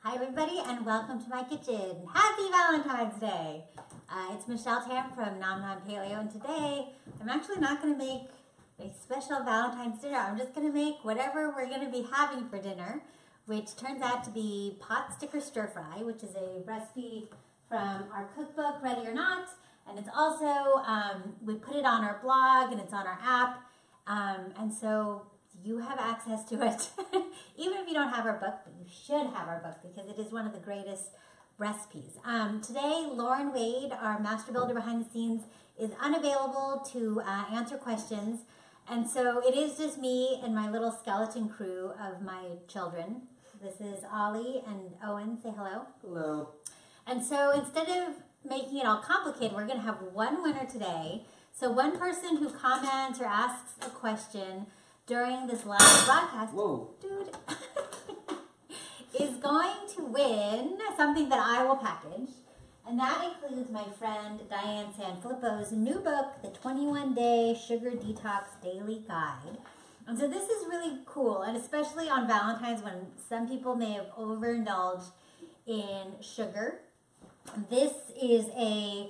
Hi everybody and welcome to my kitchen. Happy Valentine's Day! It's Michelle Tam from Nom Nom Paleo, and today I'm actually not going to make a special Valentine's dinner. I'm just going to make whatever we're going to be having for dinner, which turns out to be Potsticker Stir Fry, which is a recipe from our cookbook, Ready or Not, and it's also, we put it on our blog and it's on our app, and so you have access to it, even if you don't have our book, but you should have our book because it is one of the greatest recipes. Today, Lauren Wade, our master builder behind the scenes, is unavailable to answer questions, and so it is just me and my little skeleton crew of my children. This is Ollie and Owen. Say hello. Hello. And so instead of making it all complicated, we're going to have one winner today. So one person who comments or asks a question during this live broadcast, dude, is going to win something that I will package. And that includes my friend Diane Sanfilippo's new book, The 21-Day Sugar Detox Daily Guide. And so this is really cool, and especially on Valentine's when some people may have overindulged in sugar. This is a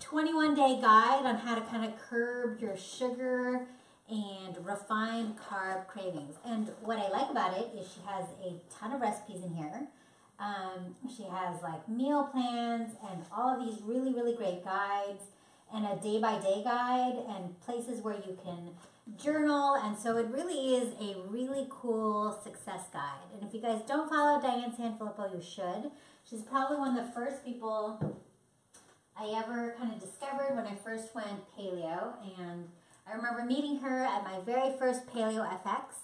21-day guide on how to kind of curb your sugar and refined carb cravings. And what I like about it is she has a ton of recipes in here. She has like meal plans and all of these really, really great guides and a day-by-day guide and places where you can journal. And so it really is a really cool success guide. And if you guys don't follow Diane Sanfilippo, you should. She's probably one of the first people I ever kind of discovered when I first went paleo, and I remember meeting her at my very first Paleo FX,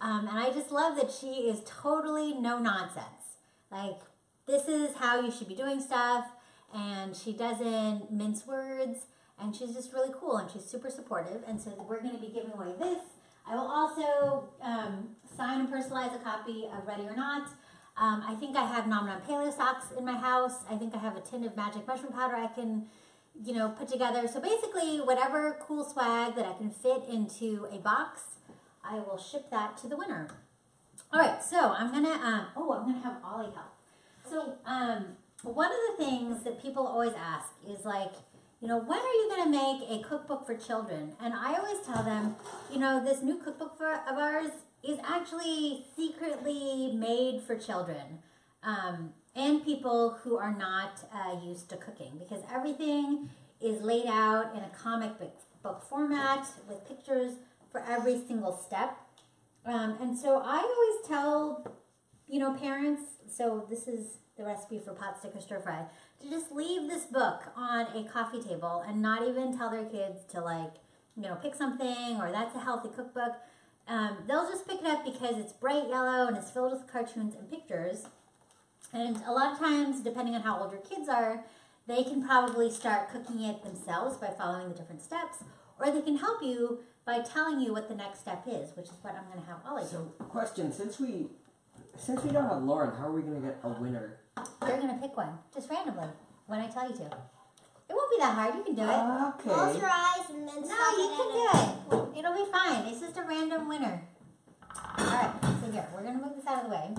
and I just love that she is totally no nonsense. Like, this is how you should be doing stuff, and she doesn't mince words, and she's just really cool, and she's super supportive, and so we're going to be giving away this. I will also sign and personalize a copy of Ready or Not. I think I have Nom Nom Paleo socks in my house. I think I have a tin of magic mushroom powder I can put together. So basically, whatever cool swag that I can fit into a box, I will ship that to the winner. All right, so I'm gonna have Ollie help. So one of the things that people always ask is like, when are you gonna make a cookbook for children? And I always tell them, this new cookbook of ours is actually secretly made for children. And people who are not used to cooking, because everything is laid out in a comic book format with pictures for every single step. And so I always tell, parents, so this is the recipe for Potsticker Stir Fry, to just leave this book on a coffee table and not even tell their kids to pick something or that's a healthy cookbook. They'll just pick it up because it's bright yellow and it's filled with cartoons and pictures. And a lot of times, depending on how old your kids are, they can probably start cooking it themselves by following the different steps, or they can help you by telling you what the next step is, which is what I'm going to have Ollie do. So, question, since we don't have Lauren, how are we going to get a winner? You're going to pick one, just randomly, when I tell you to. It won't be that hard, you can do it. Okay. Close your eyes and then No, you can do it. It'll be fine. It's just a random winner. All right, so here, we're going to move this out of the way.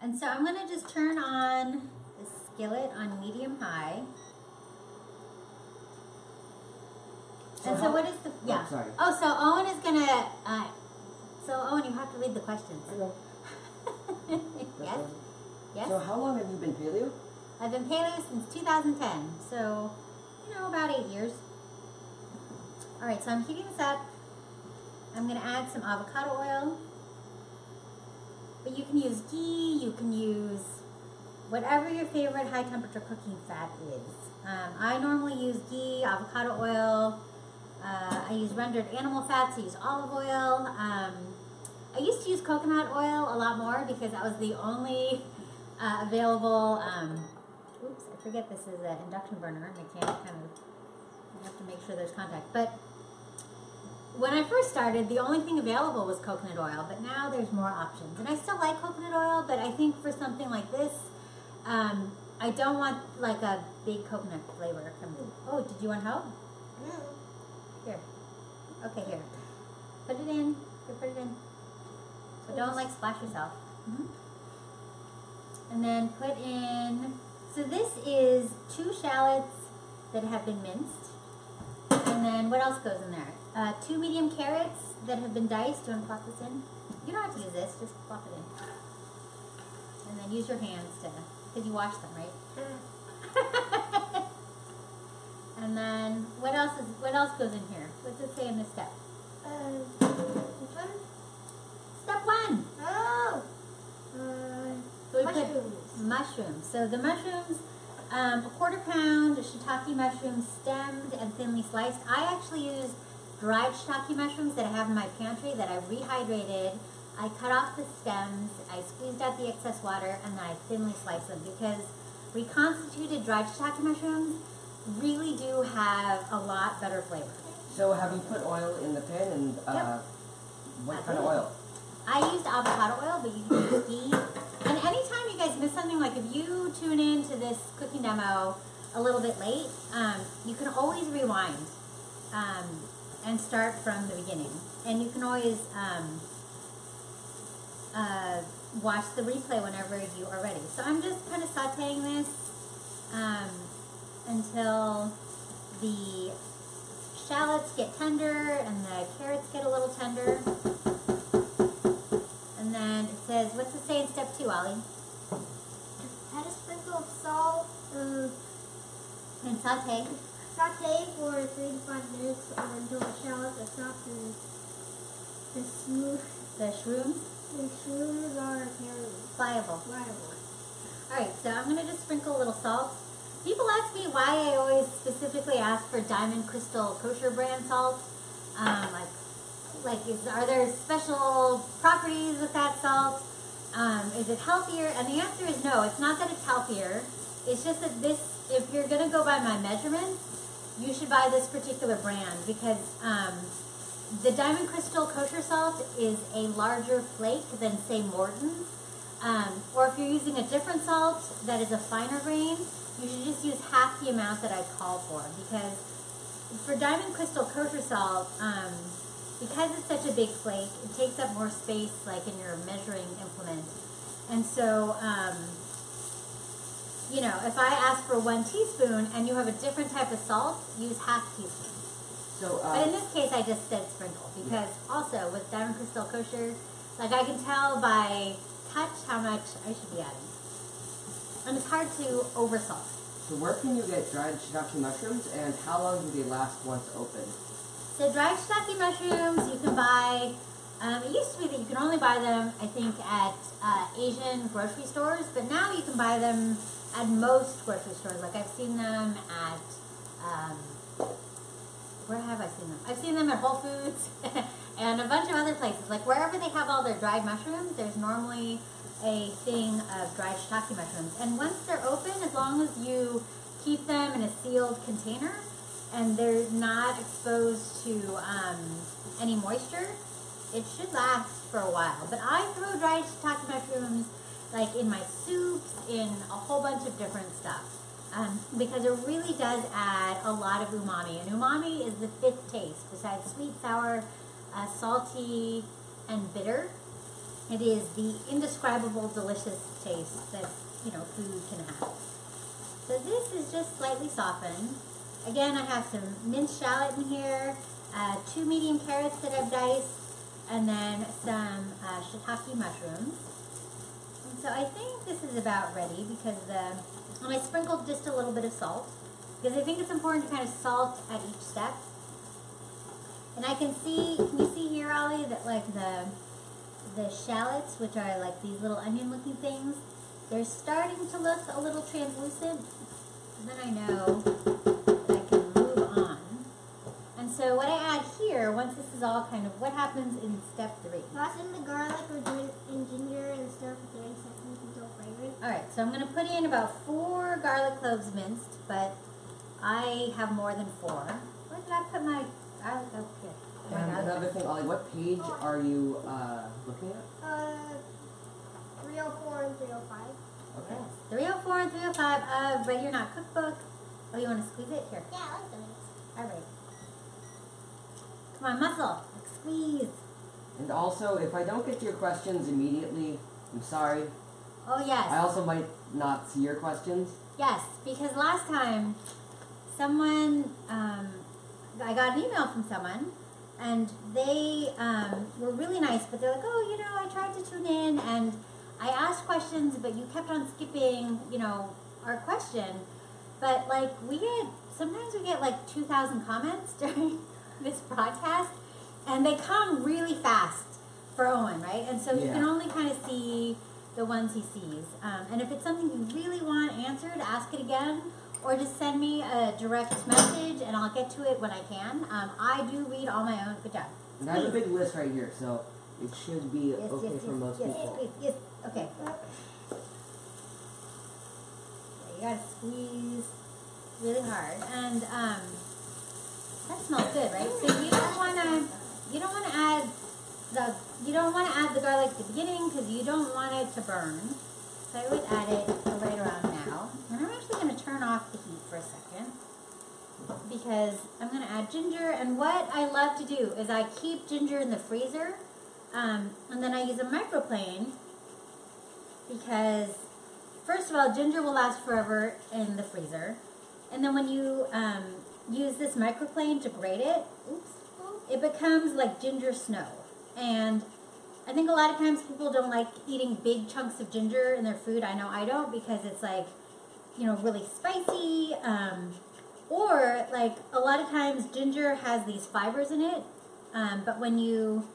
And so I'm going to just turn on the skillet on medium-high. And so what is the, yeah. Oh, sorry. Oh, so Owen is going to, so Owen, you have to read the questions. Yes? Yes? So how long have you been paleo? I've been paleo since 2010, so, about 8 years. All right, so I'm heating this up. I'm going to add some avocado oil. But you can use ghee, you can use whatever your favorite high temperature cooking fat is. I normally use ghee, avocado oil, I use rendered animal fats, I use olive oil. I used to use coconut oil a lot more because that was the only available, oops, I forget this is an induction burner, and I have to make sure there's contact. But when I first started, the only thing available was coconut oil, but now there's more options. And I still like coconut oil, but I think for something like this, I don't want like a big coconut flavor. Oh, did you want help? No. Here. Okay, here. Put it in. Here, put it in. So don't like splash yourself. And then put in, so this is 2 shallots that have been minced. And then what else goes in there? 2 medium carrots that have been diced. Do you want to plop this in? You don't have to use this, just plop it in. And then use your hands to, because you wash them, right? And then what else goes in here? What's it say in this step? Which one? Step 1. Oh! So we Mushrooms. put mushrooms. So the mushrooms, a 1/4 pound shiitake mushrooms, stemmed and thinly sliced. I actually use dried shiitake mushrooms that I have in my pantry that I rehydrated. I cut off the stems, I squeezed out the excess water, and then I thinly sliced them because reconstituted dried shiitake mushrooms really do have a lot better flavor. So have you put oil in the pan and Yep. what kind of oil? I used avocado oil, but you can use ghee. And anytime you guys miss something, like if you tune in to this cooking demo a little bit late, you can always rewind and start from the beginning. And you can always watch the replay whenever you are ready. So I'm just kind of sauteing this until the shallots get tender and the carrots get a little tender. And then it says, what's it say in step 2, Ollie? Add a sprinkle of salt. And saute. Saute for 3 to 5 minutes until the shallots are soft and the The shrooms are pliable. pliable. Alright, so I'm going to just sprinkle a little salt. People ask me why I always specifically ask for Diamond Crystal Kosher brand salt. Are there special properties with that salt? Is it healthier? And the answer is no. It's not that it's healthier. It's just that this, if you're going to go by my measurements, you should buy this particular brand because the Diamond Crystal Kosher salt is a larger flake than, say, Morton's. Or if you're using a different salt that is a finer grain, you should just use half the amount that I call for. Because for Diamond Crystal Kosher salt, because it's such a big flake, it takes up more space like in your measuring implement. And so, if I ask for 1 teaspoon and you have a different type of salt, use half teaspoon. So, But in this case, I just said sprinkle because also with Diamond Crystal Kosher, like I can tell by touch how much I should be adding. And it's hard to over salt. so where can you get dried shiitake mushrooms and how long do they last once opened? So dried shiitake mushrooms you can buy, it used to be that you could only buy them, I think, at Asian grocery stores, but now you can buy them at most grocery stores. Like I've seen them at, where have I seen them? I've seen them at Whole Foods and a bunch of other places. Like wherever they have all their dried mushrooms, there's normally a thing of dried shiitake mushrooms. And once they're open, as long as you keep them in a sealed container and they're not exposed to any moisture, it should last for a while. But I throw dried shiitake mushrooms like in my soups, in a whole bunch of different stuff. Because it really does add a lot of umami. And umami is the 5th taste. Besides sweet, sour, salty, and bitter, it is the indescribable delicious taste that, food can have. So this is just slightly softened. Again, I have some minced shallot in here, 2 medium carrots that I've diced, and then some shiitake mushrooms. And so I think this is about ready because and I sprinkled just a little bit of salt because I think it's important to kind of salt at each step. And I can you see here, Ollie, that like the shallots, which are like these little onion-looking things, they're starting to look a little translucent. And then I know that I can move on. And so what I add here, once this is all kind of, what happens in step 3? Toss in the garlic and ginger and stir for 30 seconds until fragrant. Alright, so I'm going to put in about 4 garlic cloves minced, but I have more than 4. Where did I put my garlic? Oh, here. And another thing, Ollie, what page are you looking at? 304 and 305. Okay. Yes, 304 and 305 of Ready or Not Cookbook. Oh, you want to squeeze it? Here. Yeah, I like those. Alright. Come on, muscle. Like squeeze. And also, if I don't get to your questions immediately, I'm sorry. Oh, yes. I also might not see your questions. Yes, because last time someone, I got an email from someone, and they were really nice, but they're like, oh, you know, I tried to tune in, and I asked questions, but you kept on skipping, you know, our question. But, like, sometimes we get, like, 2,000 comments during this broadcast, and they come really fast for Owen, right? And so you can only kind of see the ones he sees. And if it's something you really want answered, ask it again, or just send me a direct message, and I'll get to it when I can. I do read all my own. Good job. And I have a big list right here, so it should be okay for most yes, people. Yes, okay. You gotta squeeze really hard, and that smells good, right? So you don't want to add the garlic at the beginning because you don't want it to burn. So I would add it right around now. And I'm actually going to turn off the heat for a second because I'm going to add ginger. And what I love to do is I keep ginger in the freezer, and then I use a microplane because, first of all, ginger will last forever in the freezer. And then when you use this microplane to grate it, it becomes like ginger snow. And I think a lot of times people don't like eating big chunks of ginger in their food. I know I don't, because it's like, you know, really spicy. Or like a lot of times ginger has these fibers in it. But when you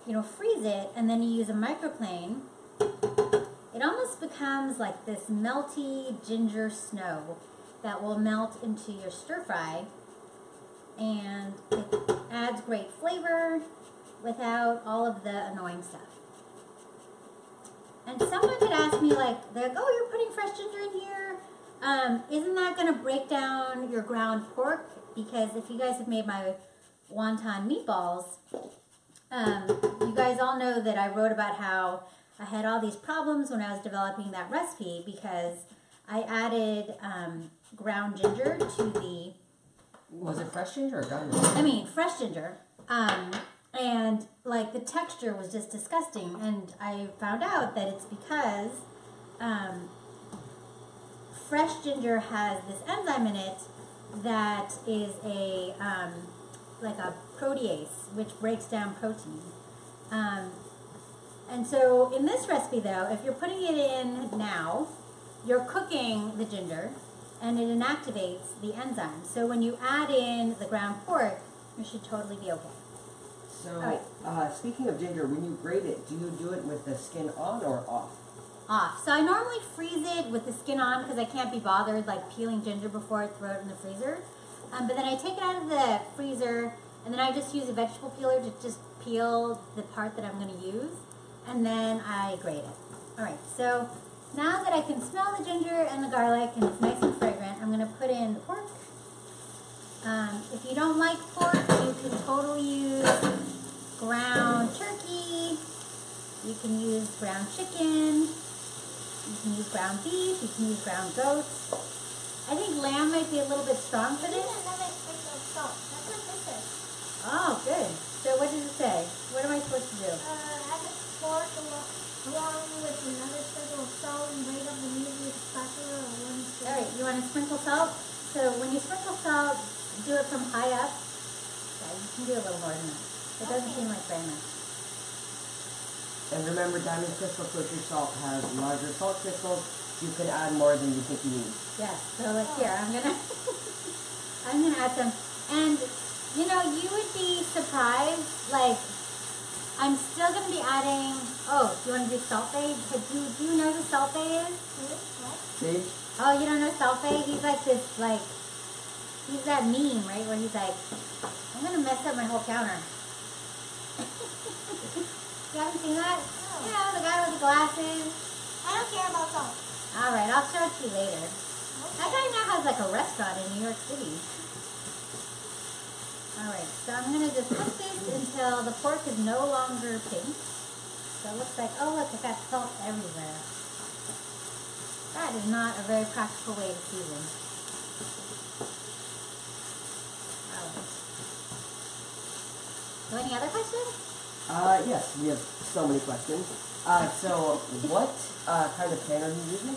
freeze it and then you use a microplane, it almost becomes like this melty ginger snow that will melt into your stir fry, and it adds great flavor without all of the annoying stuff. And someone had asked me, like, they're like, oh, you're putting fresh ginger in here. Isn't that going to break down your ground pork? Because if you guys have made my wonton meatballs, you guys all know that I wrote about how I had all these problems when I was developing that recipe because I added ground ginger to the... Was it fresh ginger or ground ginger? I mean, fresh ginger. And, like, the texture was just disgusting. And I found out that it's because fresh ginger has this enzyme in it that is like a protease, which breaks down protein. And so in this recipe, though, if you're putting it in now, you're cooking the ginger, and it inactivates the enzyme. So when you add in the ground pork, you should totally be okay. So, right. Speaking of ginger, when you grate it, do you do it with the skin on or off? Off. So I normally freeze it with the skin on because I can't be bothered like peeling ginger before I throw it in the freezer. But then I take it out of the freezer, and then I just use a vegetable peeler to just peel the part that I'm going to use, and then I grate it. All right, so now that I can smell the ginger and the garlic and it's nice and fragrant, I'm going to put in the pork. If you don't like pork, you can totally use ground turkey. You can use ground chicken. You can use ground beef. You can use ground goat. I think lamb might be a little bit strong for this. Oh, good. So what does it say? What am I supposed to do? Add the pork along with another sprinkle of salt and grate up the meat with a spatula or one spoon. All right, you want to sprinkle salt? So when you sprinkle salt, do it from high up. Yeah, you can do a little more than that. It doesn't seem like very much. And remember, diamond crystal kosher salt has larger salt crystals. You can add more than you think you need. Yes. So like here, I'm gonna add some. And you know, you would be surprised. Like, I'm still gonna be adding. Oh, do you want to do salpe? Do you know who salpe is? Sage? Oh, you don't know salpe? He's like this, like, he's that meme, right? Where he's like, I'm gonna mess up my whole counter. You haven't seen that? No. You know, the guy with the glasses. I don't care about salt. Alright, I'll show it to you later. Okay. That guy now has like a restaurant in New York City. Alright, so I'm gonna just cook this until the pork is no longer pink. So it looks like, oh look, I got salt everywhere. That is not a very practical way to season. Alright. So any other questions? Yes, we have so many questions. So what kind of pan are you using?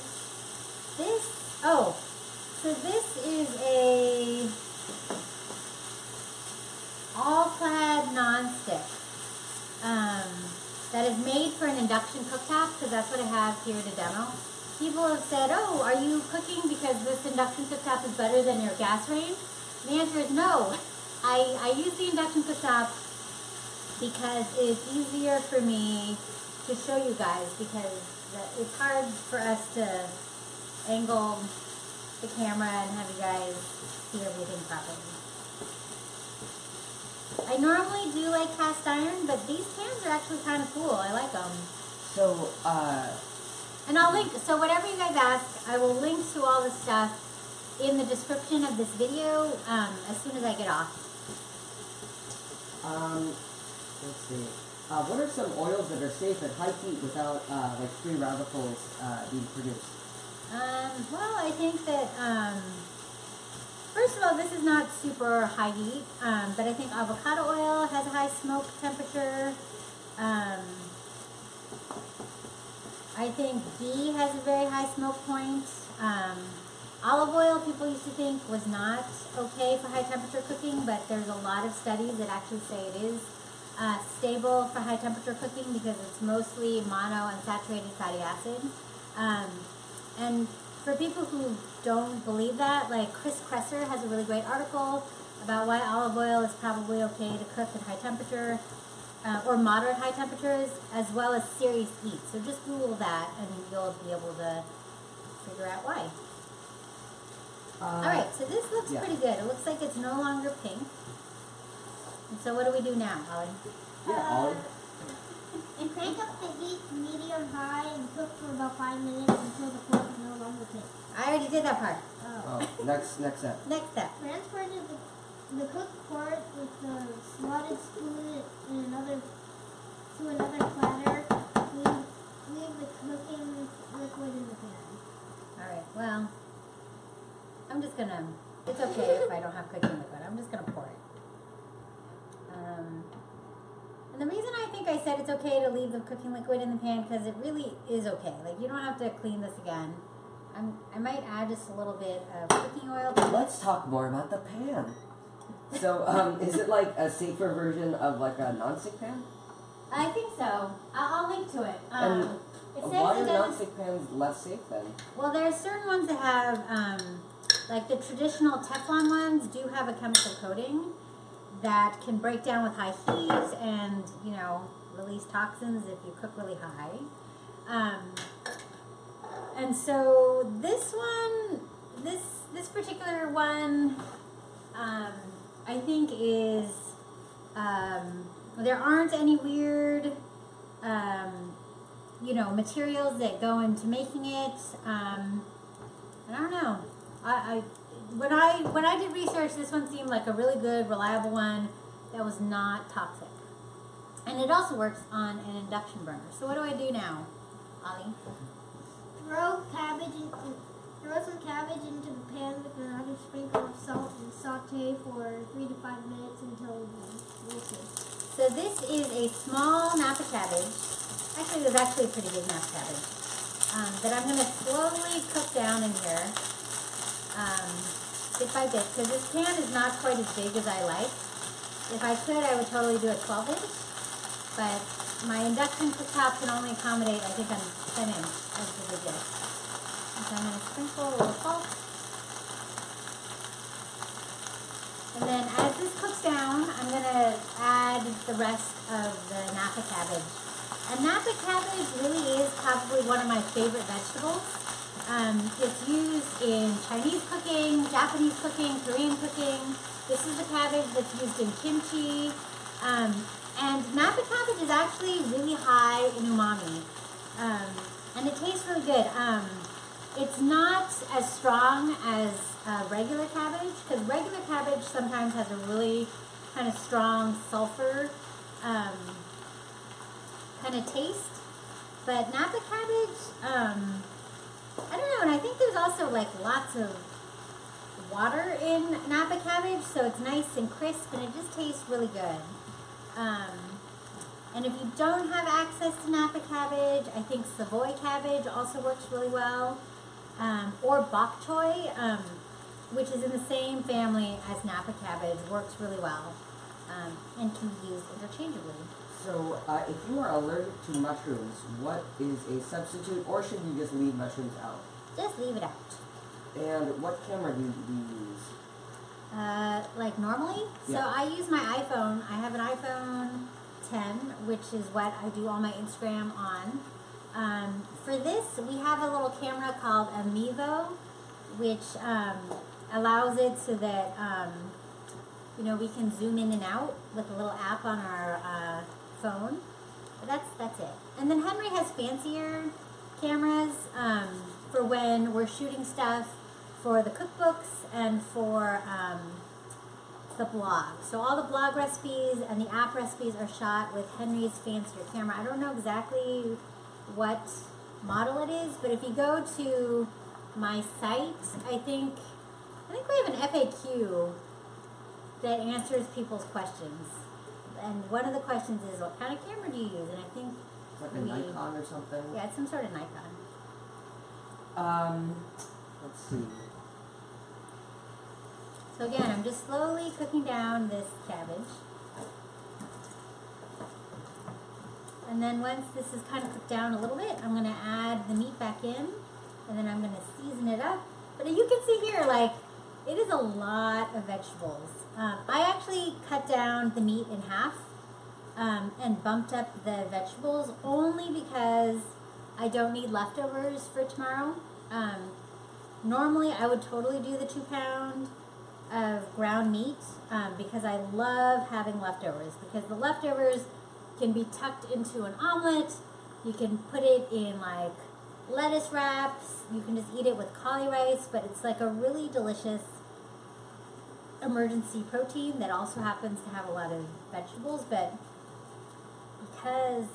So this is a all-clad non-stick that is made for an induction cooktop, because that's what I have here to demo. People have said, oh, are you cooking because this induction cooktop is better than your gas range? The answer is no. I use the induction cooktop because it's easier for me to show you guys, because it's hard for us to angle the camera and have you guys see everything properly. I normally do like cast iron, but these pans are actually kind of cool. I like them. So, and I'll link, so whatever you guys ask, I will link to all the stuff in the description of this video as soon as I get off. let's see. What are some oils that are safe at high heat without like free radicals being produced? Well, I think that, first of all, this is not super high heat, but I think avocado oil has a high smoke temperature. I think ghee has a very high smoke point. Olive oil, people used to think was not okay for high temperature cooking, but there's a lot of studies that actually say it is stable for high temperature cooking because it's mostly monounsaturated fatty acid. And for people who don't believe that, like Chris Kresser has a really great article about why olive oil is probably okay to cook at high temperature or moderate high temperatures, as well as serious heat. So just Google that and you'll be able to figure out why. Alright, so this looks pretty good. It looks like it's no longer pink. And so what do we do now, Ollie? Ollie? Crank up the heat to medium-high and cook for about 5 minutes until the pork is no longer pink. I already did that part. Oh, next step. Next step. Transfer the cooked pork with the slotted spoon to another platter. Leave the cooking liquid in the pan. Alright, well, I'm just gonna, it's okay if I don't have cooking liquid. I'm just gonna pour it. And the reason I think I said it's okay to leave the cooking liquid in the pan, because it really is okay. Like, you don't have to clean this again. I might add just a little bit of cooking oil. Let's talk more about the pan. So, is it like a safer version of like a non-stick pan? I think so. I'll link to it. And It says why it are doesn't- non-stick pans less safe then? Well, there are certain ones that have, like the traditional Teflon ones do have a chemical coating that can break down with high heat and, you know, release toxins if you cook really high. And so this one, this particular one, I think is, there aren't any weird, you know, materials that go into making it. And I don't know. When I did research, this one seemed like a really good, reliable one that was not toxic. And it also works on an induction burner. So what do I do now, Ollie? Throw some cabbage into the pan with another sprinkle of salt and saute for 3 to 5 minutes until wilted. So this is a small Napa cabbage. Actually, it was actually a pretty big Napa cabbage. That I'm going to slowly cook down in here. Bit by bit, because this pan is not quite as big as I like. If I could, I would totally do a 12-inch, but my induction cooktop can only accommodate, I think, on 10-inch as the biggest. So I'm going to sprinkle a little salt. And then as this cooks down, I'm going to add the rest of the Napa cabbage. And Napa cabbage really is probably one of my favorite vegetables. It's used in Chinese cooking, Japanese cooking, Korean cooking. This is the cabbage that's used in kimchi. And Napa cabbage is actually really high in umami. And it tastes really good. It's not as strong as regular cabbage, because regular cabbage sometimes has a really kind of strong sulfur kind of taste. But Napa cabbage, I don't know, and I think there's also like lots of water in Napa cabbage, so it's nice and crisp, and it just tastes really good. And if you don't have access to Napa cabbage, I think Savoy cabbage also works really well. Or bok choy, which is in the same family as Napa cabbage, works really well and can be used interchangeably. So, if you are allergic to mushrooms, what is a substitute, or should you just leave mushrooms out? Just leave it out. And what camera do you use? Like normally? Yeah. So I use my iPhone. I have an iPhone 10, which is what I do all my Instagram on. For this, we have a little camera called a Mevo, which allows it so that we can zoom in and out with a little app on our phone. But that's it. And then Henry has fancier cameras for when we're shooting stuff for the cookbooks and for the blog. So all the blog recipes and the app recipes are shot with Henry's fancier camera. I don't know exactly what model it is, but if you go to my site, I think we have an FAQ that answers people's questions. And one of the questions is, what kind of camera do you use? And I think Like a Nikon or something? Yeah, it's some sort of Nikon. Let's see. So again, I'm just slowly cooking down this cabbage. And then once this is kind of cooked down a little bit, I'm going to add the meat back in. And then I'm going to season it up. But you can see here, like, it is a lot of vegetables. I actually cut down the meat in half and bumped up the vegetables only because I don't need leftovers for tomorrow. Normally, I would totally do the 2 pound of ground meat because I love having leftovers, because the leftovers can be tucked into an omelet. You can put it in like lettuce wraps. You can just eat it with cauli rice, but it's like a really delicious emergency protein that also happens to have a lot of vegetables. But because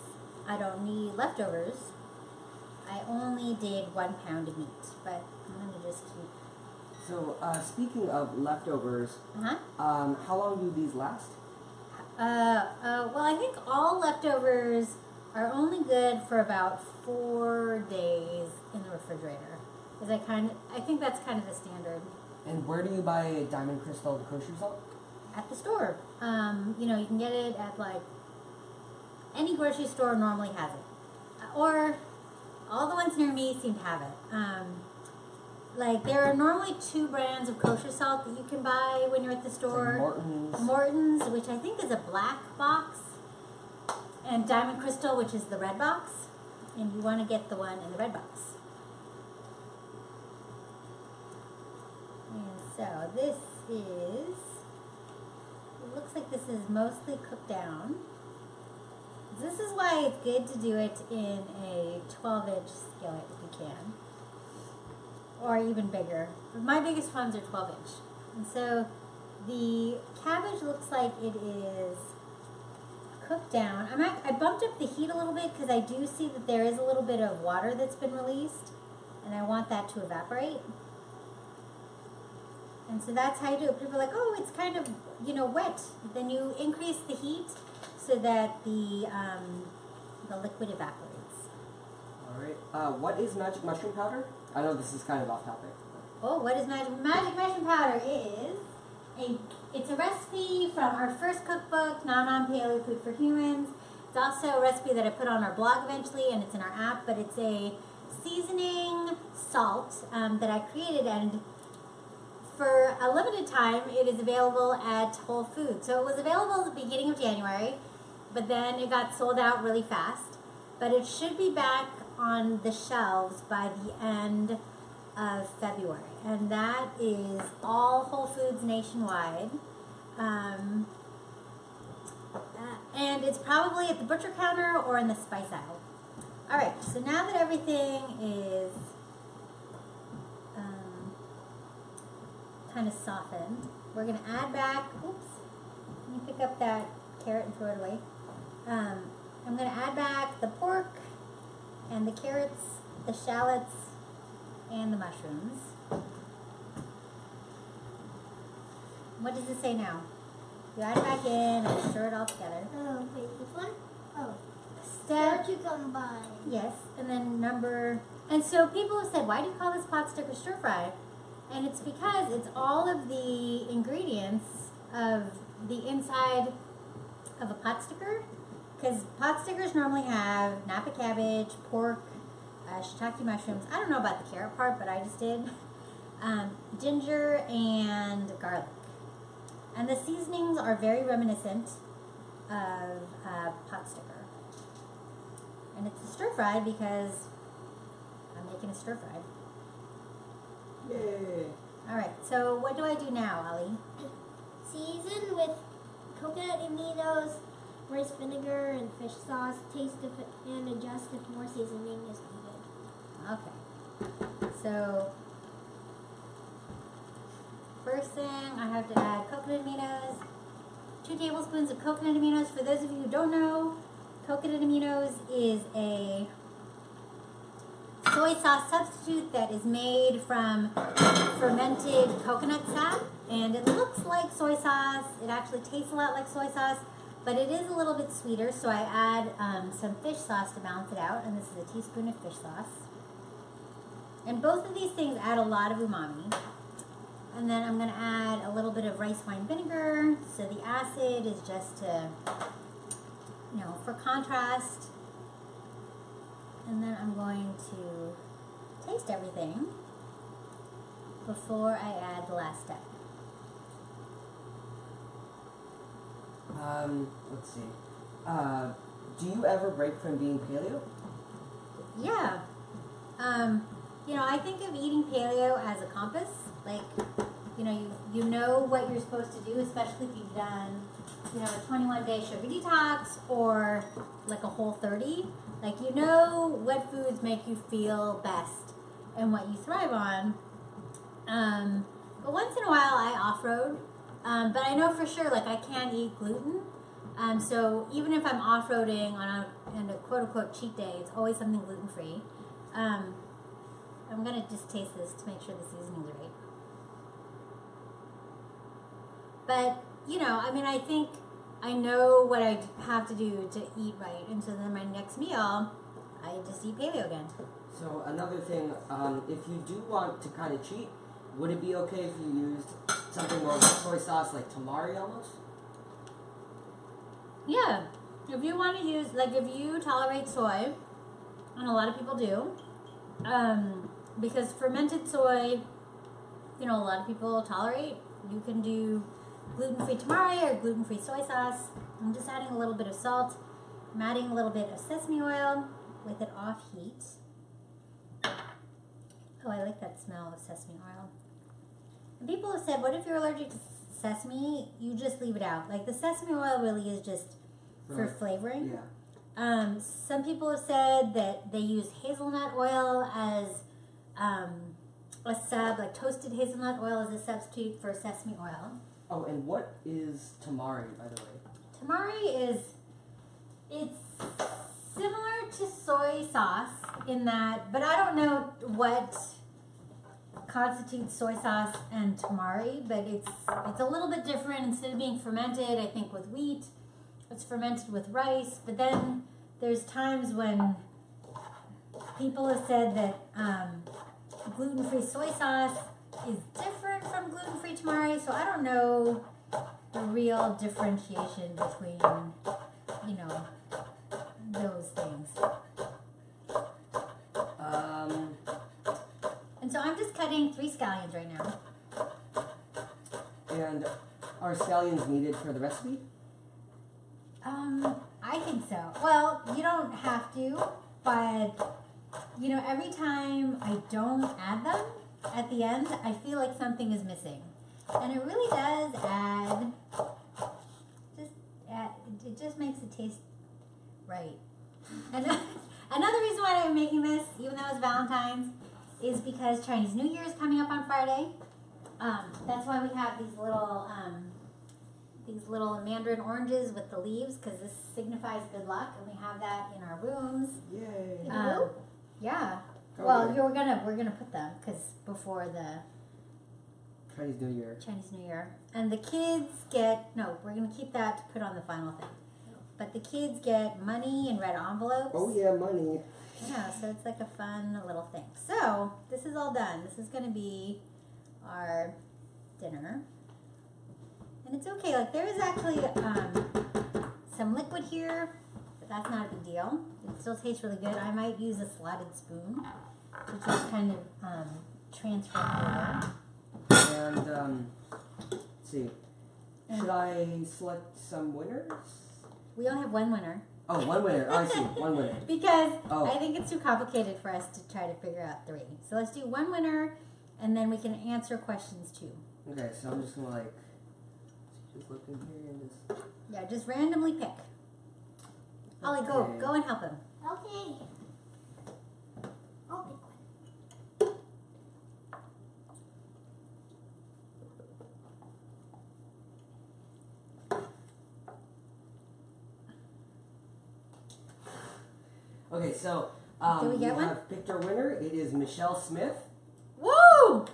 I don't need leftovers, I only did 1 pound of meat, but I'm going to just keep. So, speaking of leftovers, how long do these last? Well, I think all leftovers are only good for about 4 days in the refrigerator. Because I think that's kind of the standard. And where do you buy Diamond Crystal kosher salt? At the store. You can get it at like any grocery store normally has it. Or all the ones near me seem to have it. Like there are normally 2 brands of kosher salt that you can buy when you're at the store. Like Morton's, which I think is a black box, and Diamond Crystal, which is the red box. And you want to get the one in the red box. And so this is, it looks like this is mostly cooked down. This is why it's good to do it in a 12-inch skillet if you can. Or even bigger. My biggest ones are 12-inch. And so the cabbage looks like it is cooked down. I bumped up the heat a little bit because I do see that there is a little bit of water that's been released. And I want that to evaporate. And so that's how you do it. People are like, oh, it's kind of, wet. Then you increase the heat so that the liquid evaporates. All right. What is magic mushroom powder? I know this is kind of off topic. Oh, what is magic mushroom powder? It's a recipe from our first cookbook, Nom Nom Paleo, Food for Humans. It's also a recipe that I put on our blog eventually, and it's in our app. But it's a seasoning salt that I created, and for a limited time, it is available at Whole Foods. So it was available at the beginning of January, but then it got sold out really fast. But it should be back on the shelves by the end of February. And that is all Whole Foods nationwide. And it's probably at the butcher counter or in the spice aisle. Alright, so now that everything is kind of softened, we're going to add back, oops, let me pick up that carrot and throw it away. I'm going to add back the pork and the carrots, the shallots, and the mushrooms. What does it say now? You add it back in and stir it all together. Oh, wait, this one? Oh. Step, To combine. yes, and then and so people have said, why do you call this Potsticker Stir Fry? And it's because it's all of the ingredients of the inside of a pot sticker. Because pot stickers normally have Napa cabbage, pork, shiitake mushrooms. I don't know about the carrot part, but I just did. Ginger and garlic. And the seasonings are very reminiscent of pot sticker. And it's a stir fry because I'm making a stir fry. Yay! Alright, so what do I do now, Ollie? Season with coconut aminos, rice vinegar, and fish sauce. Taste and adjust if more seasoning is needed. Okay. So, first thing, I have to add coconut aminos. 2 tablespoons of coconut aminos. For those of you who don't know, coconut aminos is a soy sauce substitute that is made from fermented coconut sap, and it looks like soy sauce. It actually tastes a lot like soy sauce, but it is a little bit sweeter, so I add some fish sauce to balance it out, and this is a teaspoon of fish sauce. And both of these things add a lot of umami. And then I'm going to add a little bit of rice wine vinegar, so the acid is just to, for contrast. And then I'm going to taste everything before I add the last step. Let's see. Do you ever break from being paleo? Yeah. I think of eating paleo as a compass. Like, you know what you're supposed to do, especially if you've done, a 21-day sugar detox or like a Whole30. Like, you know what foods make you feel best and what you thrive on. But once in a while I off-road. But I know for sure, like, I can't eat gluten. So even if I'm off-roading on a quote-unquote cheat day, it's always something gluten-free. I'm going to just taste this to make sure the seasoning's right. But, I think I know what I have to do to eat right. And so then my next meal, I just eat paleo again. So another thing, if you do want to kind of cheat, would it be okay if you used something more like soy sauce, like tamari almost? Yeah. If you want to use, if you tolerate soy, and a lot of people do, because fermented soy, a lot of people tolerate, you can do gluten-free tamari or gluten-free soy sauce. I'm just adding a little bit of salt. I'm adding a little bit of sesame oil with it off heat. Oh, I like that smell of sesame oil. And people have said, what if you're allergic to sesame? You just leave it out. Like, the sesame oil really is just for flavoring. Yeah. Some people have said that they use hazelnut oil as a sub, like toasted hazelnut oil as a substitute for sesame oil. Oh, and what is tamari, by the way? Tamari it's similar to soy sauce in that, but I don't know what constitutes soy sauce and tamari, but it's a little bit different. Instead of being fermented, I think, with wheat, it's fermented with rice. But then there's times when people have said that gluten-free soy sauce is different from gluten-free tamari, so I don't know the real differentiation between, those things. And so I'm just cutting 3 scallions right now. And are scallions needed for the recipe? I think so. Well, you don't have to, but, every time I don't add them at the end, I feel like something is missing. And it really does it just makes it taste right. And another reason why I'm making this, even though it's Valentine's, is because Chinese New Year is coming up on Friday. That's why we have these little mandarin oranges with the leaves, because this signifies good luck, and we have that in our rooms. Yay! Yeah. Okay. Well, we're gonna put them because before the Chinese New Year. And the kids we're gonna keep that to put on the final thing. but the kids get money in red envelopes. Oh yeah, money. Yeah, so it's like a fun little thing. So this is all done. This is going to be our dinner. And it's okay. Like there is actually some liquid here, but that's not a big deal. It still tastes really good. I might use a slotted spoon to just kind of transfer it over. And let's see. Should I select some winners? We only have one winner. Oh, one winner. Oh, I see. One winner. Because Oh. I think it's too complicated for us to try to figure out 3. So let's do one winner, and then we can answer questions too. Okay, so I'm just gonna just look in here and just. Yeah, just randomly pick. Ollie, go and help him. Okay. I'll pick one. Okay, so Did we get one? have picked our winner. It is Michelle Smith. Woo!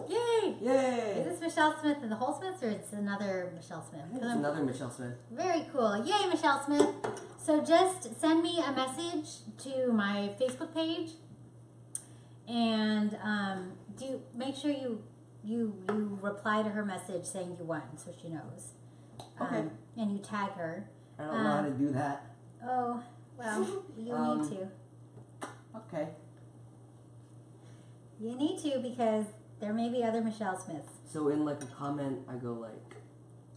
Yay! Yay! Is this Michelle Smith and the Whole Smiths, or it's another Michelle Smith? I think it's another Michelle Smith. Very cool. Yay, Michelle Smith. So just send me a message to my Facebook page, and make sure you reply to her message saying you won, so she knows. Okay. And you tag her. I don't know how to do that. Oh, well, you need to. Okay. You need to, because there may be other Michelle Smiths. So in like a comment, I go like.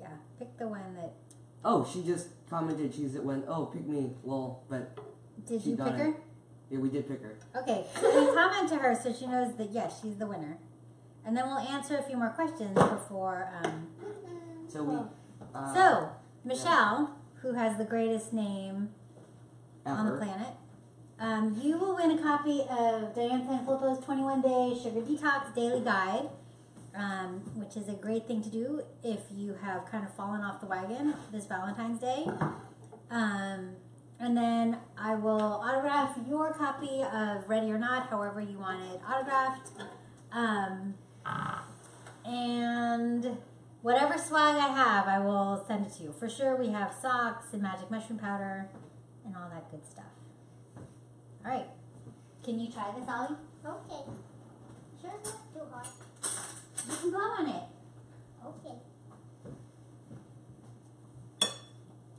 Yeah, pick the one that. Oh, she just commented. Pick me. Well, but. Did she you got pick her? it. Yeah, we did pick her. Okay. Okay, so then comment to her so she knows that yes, she's the winner, and then we'll answer a few more questions before. So we. So Michelle, who has the greatest name on the Ever. planet, you will win a copy of Diane Sanfilippo's 21-Day Sugar Detox Daily Guide, which is a great thing to do if you have kind of fallen off the wagon this Valentine's Day. And then I will autograph your copy of Ready or Not, however you want it autographed. And whatever swag I have, I will send it to you. For sure, we have socks and magic mushroom powder and all that good stuff. All right. Can you try this, Ollie? Okay. Sure it's not too hot. You can blow on it. Okay.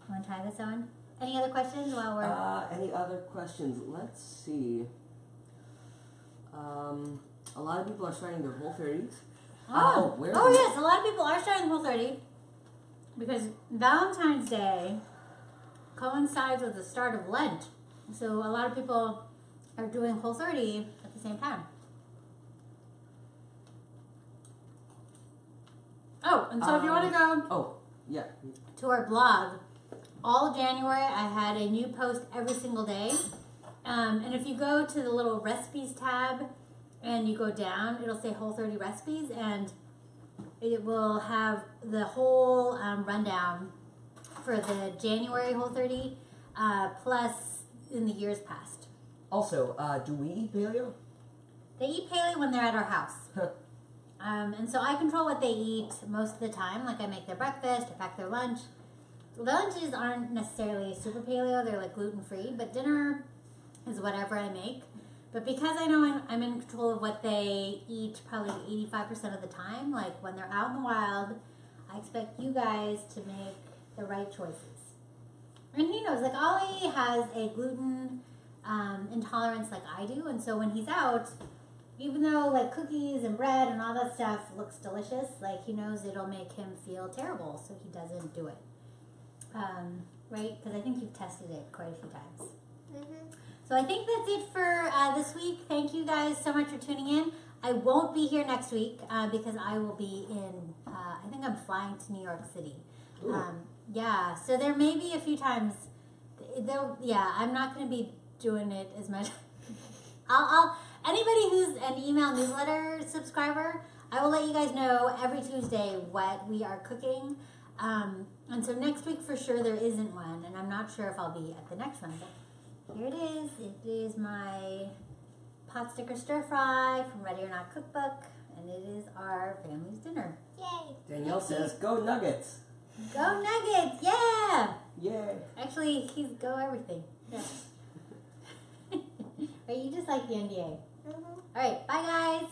Want to try this on? Any other questions while we're... Any other questions? Let's see. A lot of people are starting their Whole30s. Yes, a lot of people are starting the Whole30 because Valentine's Day coincides with the start of Lent. So a lot of people are doing Whole30 at the same time. Oh, and so if you want to go to our blog, all of January I had a new post every single day. And if you go to the little recipes tab and you go down, it'll say Whole30 recipes, and it will have the whole rundown for the January Whole30 plus in the years past. Also, do we eat paleo? They eat paleo when they're at our house. And so I control what they eat most of the time. Like I make their breakfast, I pack their lunch. Lunches aren't necessarily super paleo, they're like gluten-free, but dinner is whatever I make. But because I know I'm in control of what they eat probably 85% of the time, like when they're out in the wild, I expect you guys to make the right choices. And he knows, like Ollie has a gluten intolerance like I do, and so when he's out, even though like cookies and bread and all that stuff looks delicious, like he knows it'll make him feel terrible, so he doesn't do it. Right? Because I think you've tested it quite a few times. Mm-hmm. So I think that's it for this week. Thank you guys so much for tuning in. I won't be here next week because I will be in, I think I'm flying to New York City. Yeah, so there may be a few times, I'm not going to be doing it as much. Anybody who's an email newsletter subscriber, I will let you guys know every Tuesday what we are cooking. And so next week for sure there isn't one, and I'm not sure if I'll be at the next one. But here it is. It is my Potsticker Stir Fry from Ready or Not Cookbook, and it is our family's dinner. Yay. Danielle says, "Go Nuggets." Go Nuggets! Yeah! Yeah. Actually, he's go everything. Yeah. But you just like the NBA. Mhm. Alright, bye guys!